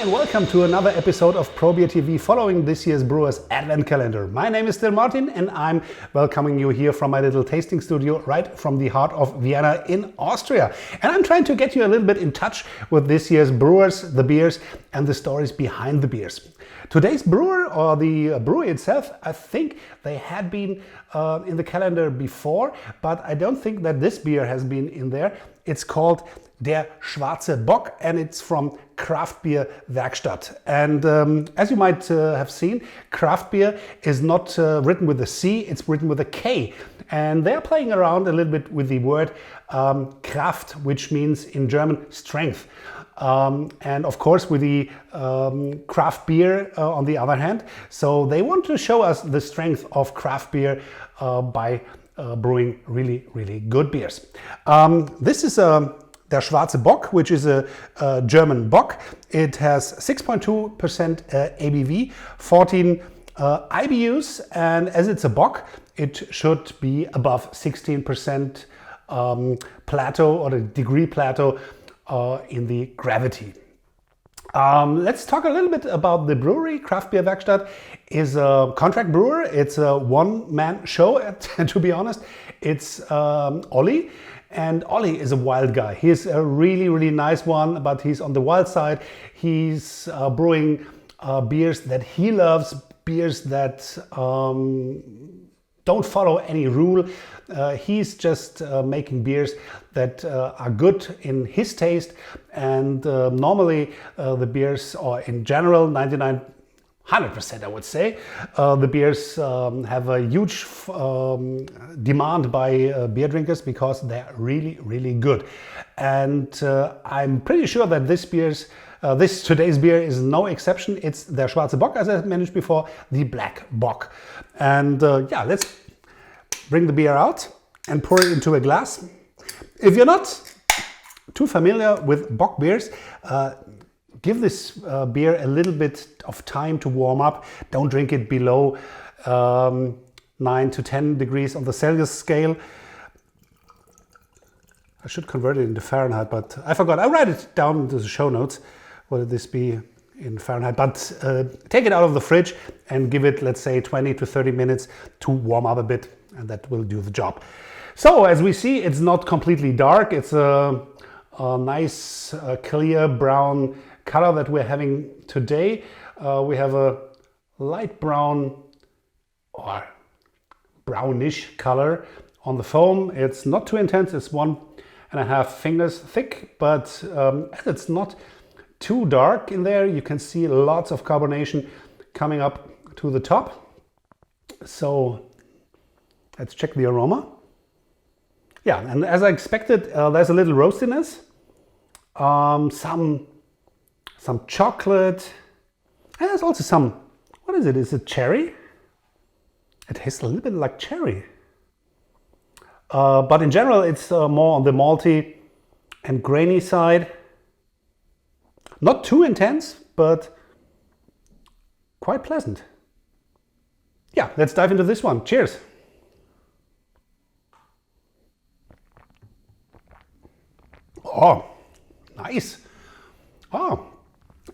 and welcome to another episode of Probier.at following this year's Brewers Advent Calendar. My name is still Martin and I'm welcoming you here from my little tasting studio right from the heart of Vienna in Austria. And I'm trying to get you a little bit in touch with this year's brewers, the beers and the stories behind the beers. Today's brewer, or the brewery itself, I think they had been in the calendar before, but I don't think that this beer has been in there. It's called Der Schwarze Bock and it's from Kraftbierwerkstatt. And as you might have seen, craft beer is not written with a C, it's written with a K. And they're playing around a little bit with the word Kraft, which means in German strength. And of course with the craft beer on the other hand. So they want to show us the strength of craft beer by brewing really, really good beers. This is Der Schwarze Bock, which is a German Bock. It has 6.2% ABV, 14 IBUs, and as it's a Bock, it should be above 16% plateau or the degree plateau in the gravity. Let's talk a little bit about the brewery. Kraftbierwerkstatt is a contract brewer. It's a one-man show, to be honest. It's Olli. And Olli is a wild guy. He's a really, really nice one, but he's on the wild side. He's brewing beers that he loves, beers that don't follow any rule. He's just making beers that are good in his taste. And normally the beers, or in general, 100% I would say, the beers have a huge demand by beer drinkers because they're really, really good. And I'm pretty sure that today's beer is no exception. It's Der Schwarze Bock, as I mentioned before, the Black Bock. And yeah, let's bring the beer out and pour it into a glass. If you're not too familiar with Bock beers, give this beer a little bit of time to warm up. Don't drink it below 9 to 10 degrees on the Celsius scale. I should convert it into Fahrenheit, but I forgot. I'll write it down into the show notes. What would this be in Fahrenheit? But take it out of the fridge and give it, let's say, 20 to 30 minutes to warm up a bit, and that will do the job. So as we see, it's not completely dark. It's a nice clear brown color that we're having today. We have a light brown or brownish color on the foam. It's not too intense. It's 1.5 fingers thick, but it's not too dark in there. You can see lots of carbonation coming up to the top. So let's check the aroma. Yeah, and as I expected, there's a little roastiness, some chocolate, and there's also some, what is it? Is it cherry? It tastes a little bit like cherry. But in general, it's more on the malty and grainy side. Not too intense, but quite pleasant. Yeah, let's dive into this one. Cheers. Oh, nice. Oh,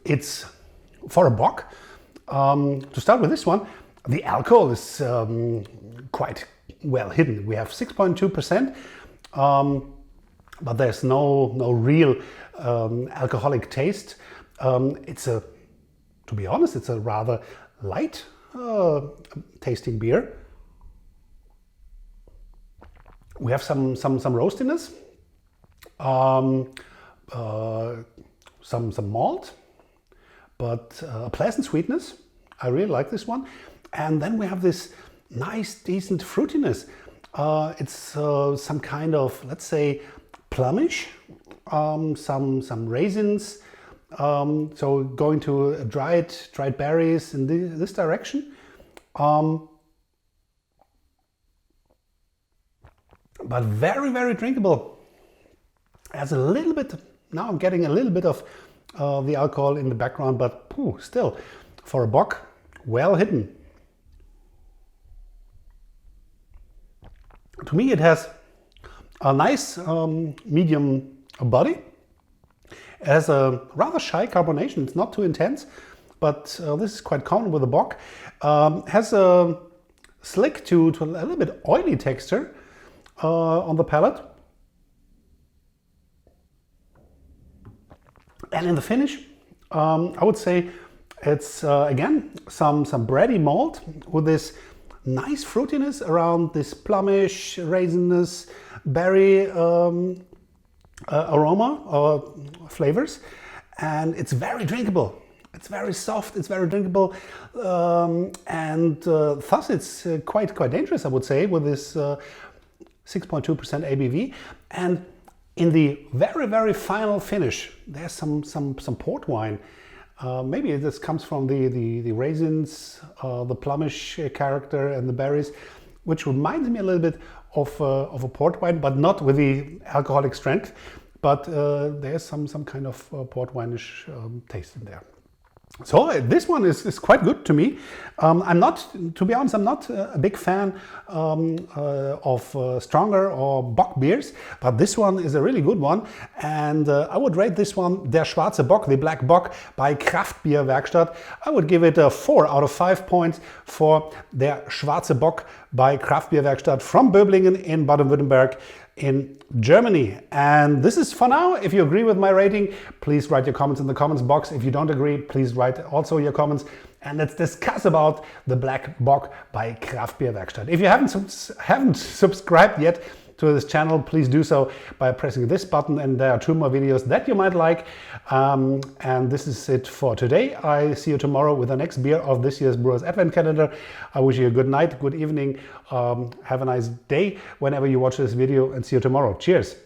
it's for a Bock. To start with this one, the alcohol is quite well hidden. We have 6.2%, but there's no real alcoholic taste. To be honest, it's a rather light tasting beer. We have some roastiness. Some malt, but a pleasant sweetness. I really like this one. And then we have this nice, decent fruitiness. It's some kind of, let's say, plumish, some raisins. So going to dried berries in this direction. But very, very drinkable. Has a little bit, now I'm getting a little bit of the alcohol in the background, but still, for a Bock, well hidden. To me, it has a nice medium body. It has a rather shy carbonation. It's not too intense, but this is quite common with the Bock. Has a slick to a little bit oily texture on the palate. And in the finish, I would say it's again some bready malt with this nice fruitiness around this plumish, raisinous, berry aroma or flavors, and it's very drinkable. It's very soft. It's very drinkable, and thus it's quite dangerous, I would say, with this 6.2% ABV. And in the very final finish, there's some port wine. Maybe this comes from the raisins, the plumish character, and the berries, which reminds me a little bit of a port wine, but not with the alcoholic strength. But there's some kind of port wine-ish taste in there. So this one is quite good to me. To be honest, I'm not a big fan of stronger or Bock beers, but this one is a really good one. And I would rate this one, Der Schwarze Bock, the Black Bock by Kraftbierwerkstatt. I would give it a 4 out of 5 points for Der Schwarze Bock by Kraftbierwerkstatt from Böblingen in Baden-Württemberg in Germany. And this is for now. If you agree with my rating, please write your comments in the comments box. If you don't agree, please write also your comments, and let's discuss about the Black Bock by Kraftbierwerkstatt. If you haven't subscribed yet to this channel, please do so by pressing this button, and there are 2 more videos that you might like. And this is it for today. I see you tomorrow with the next beer of this year's Brewers Advent Calendar. I wish you a good night, good evening, have a nice day whenever you watch this video, and see you tomorrow. Cheers!